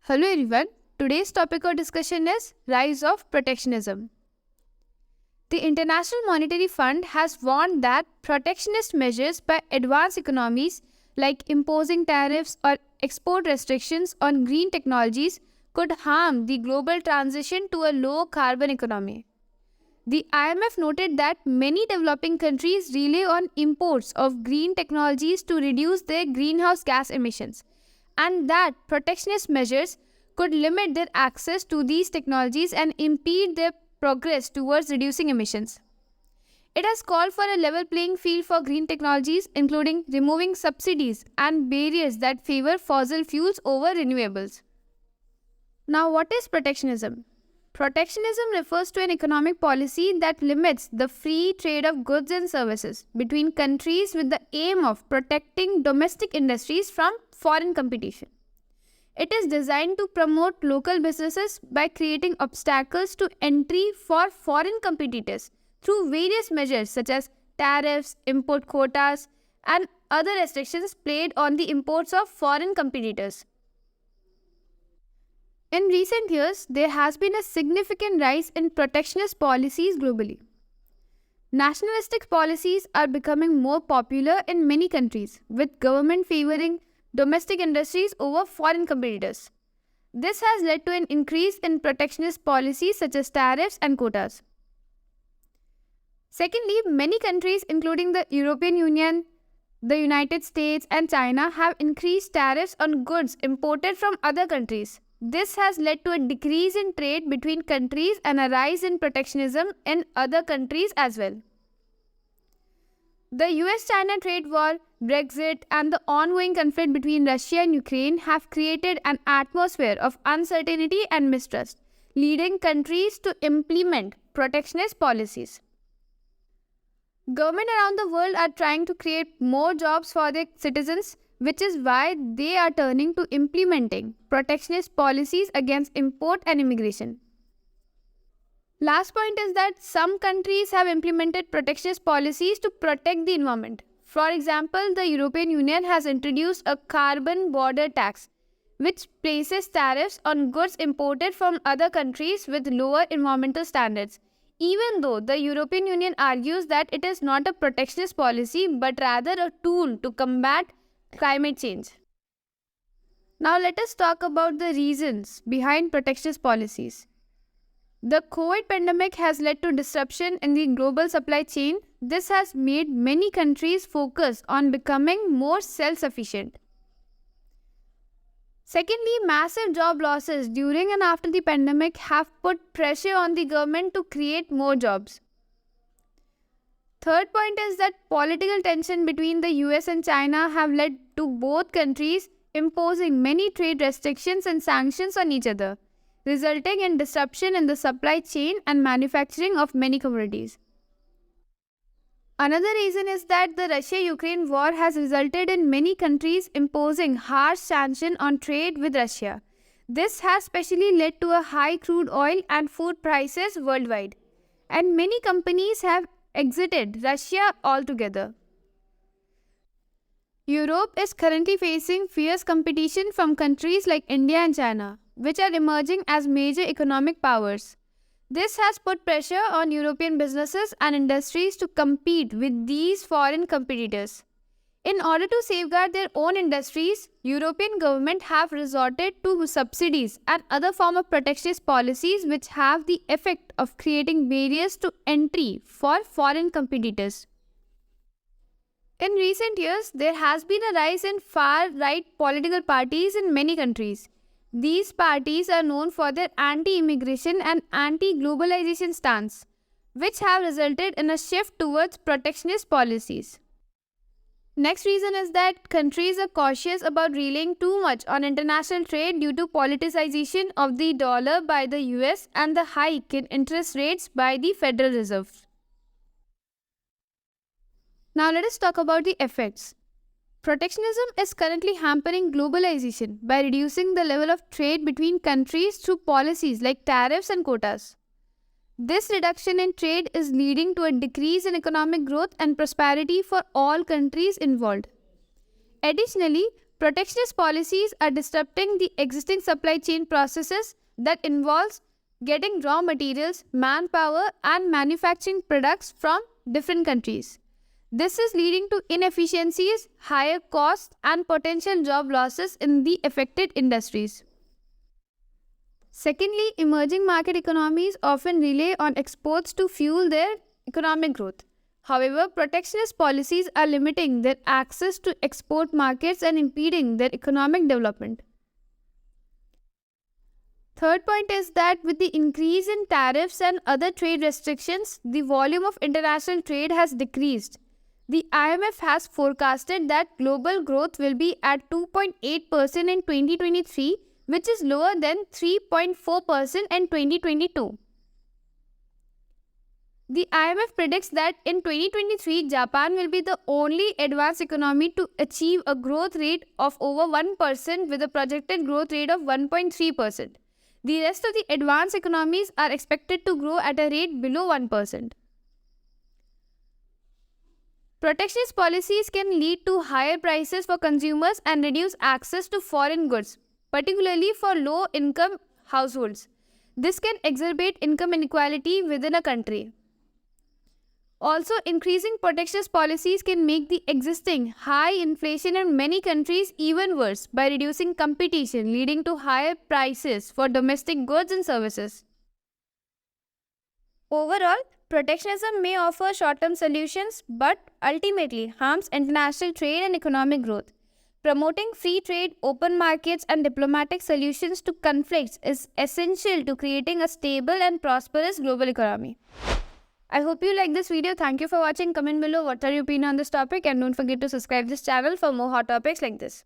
Hello everyone. Today's topic of discussion is Rise of Protectionism. The International Monetary Fund has warned that protectionist measures by advanced economies like imposing tariffs or export restrictions on green technologies could harm the global transition to a low carbon economy. The IMF noted that many developing countries rely on imports of green technologies to reduce their greenhouse gas emissions, and that protectionist measures could limit their access to these technologies and impede their progress towards reducing emissions. It has called for a level playing field for green technologies, including removing subsidies and barriers that favor fossil fuels over renewables. Now, what is protectionism? Protectionism refers to an economic policy that limits the free trade of goods and services between countries with the aim of protecting domestic industries from foreign competition. It is designed to promote local businesses by creating obstacles to entry for foreign competitors through various measures such as tariffs, import quotas, and other restrictions placed on the imports of foreign competitors. In recent years, there has been a significant rise in protectionist policies globally. Nationalistic policies are becoming more popular in many countries, with government favoring domestic industries over foreign competitors. This has led to an increase in protectionist policies such as tariffs and quotas. Secondly, many countries including the European Union, the United States and China have increased tariffs on goods imported from other countries. This has led to a decrease in trade between countries and a rise in protectionism in other countries as well. The US-China trade war, Brexit, and the ongoing conflict between Russia and Ukraine have created an atmosphere of uncertainty and mistrust, leading countries to implement protectionist policies. Governments around the world are trying to create more jobs for their citizens, which is why they are turning to implementing protectionist policies against import and immigration. Last point is that some countries have implemented protectionist policies to protect the environment. For example, the European Union has introduced a carbon border tax, which places tariffs on goods imported from other countries with lower environmental standards, even though the European Union argues that it is not a protectionist policy but rather a tool to combat climate change. Now let us talk about the reasons behind protectionist policies. The COVID pandemic has led to disruption in the global supply chain. This has made many countries focus on becoming more self-sufficient. Secondly, massive job losses during and after the pandemic have put pressure on the government to create more jobs. Third point is that political tension between the US and China have led to both countries imposing many trade restrictions and sanctions on each other, resulting in disruption in the supply chain and manufacturing of many commodities. Another reason is that the Russia-Ukraine war has resulted in many countries imposing harsh sanctions on trade with Russia. This has especially led to a high crude oil and food prices worldwide, and many companies have exited Russia altogether. Europe is currently facing fierce competition from countries like India and China, which are emerging as major economic powers. This has put pressure on European businesses and industries to compete with these foreign competitors. In order to safeguard their own industries, European governments have resorted to subsidies and other forms of protectionist policies which have the effect of creating barriers to entry for foreign competitors. In recent years, there has been a rise in far-right political parties in many countries. These parties are known for their anti-immigration and anti-globalization stance, which have resulted in a shift towards protectionist policies. Next reason is that countries are cautious about relying too much on international trade due to politicization of the dollar by the US and the hike in interest rates by the Federal Reserve. Now let us talk about the effects. Protectionism is currently hampering globalization by reducing the level of trade between countries through policies like tariffs and quotas. This reduction in trade is leading to a decrease in economic growth and prosperity for all countries involved. Additionally, Protectionist policies are disrupting the existing supply chain processes that involves getting raw materials, manpower, and manufacturing products from different countries. This is leading to inefficiencies, higher costs, and potential job losses in the affected industries. Secondly, emerging market economies often rely on exports to fuel their economic growth. However, protectionist policies are limiting their access to export markets and impeding their economic development. Third point is that with the increase in tariffs and other trade restrictions, the volume of international trade has decreased. The IMF has forecasted that global growth will be at 2.8% in 2023, which is lower than 3.4% in 2022. The IMF predicts that in 2023, Japan will be the only advanced economy to achieve a growth rate of over 1% with a projected growth rate of 1.3%. The rest of the advanced economies are expected to grow at a rate below 1%. Protectionist policies can lead to higher prices for consumers and reduce access to foreign goods, particularly for low-income households. This can exacerbate income inequality within a country. Also, increasing protectionist policies can make the existing high inflation in many countries even worse by reducing competition, leading to higher prices for domestic goods and services. Overall, protectionism may offer short-term solutions but ultimately harms international trade and economic growth. Promoting free trade, open markets, and diplomatic solutions to conflicts is essential to creating a stable and prosperous global economy. I hope you like this video. Thank you for watching. Comment below what are your opinion on this topic, and don't forget to subscribe this channel for more hot topics like this.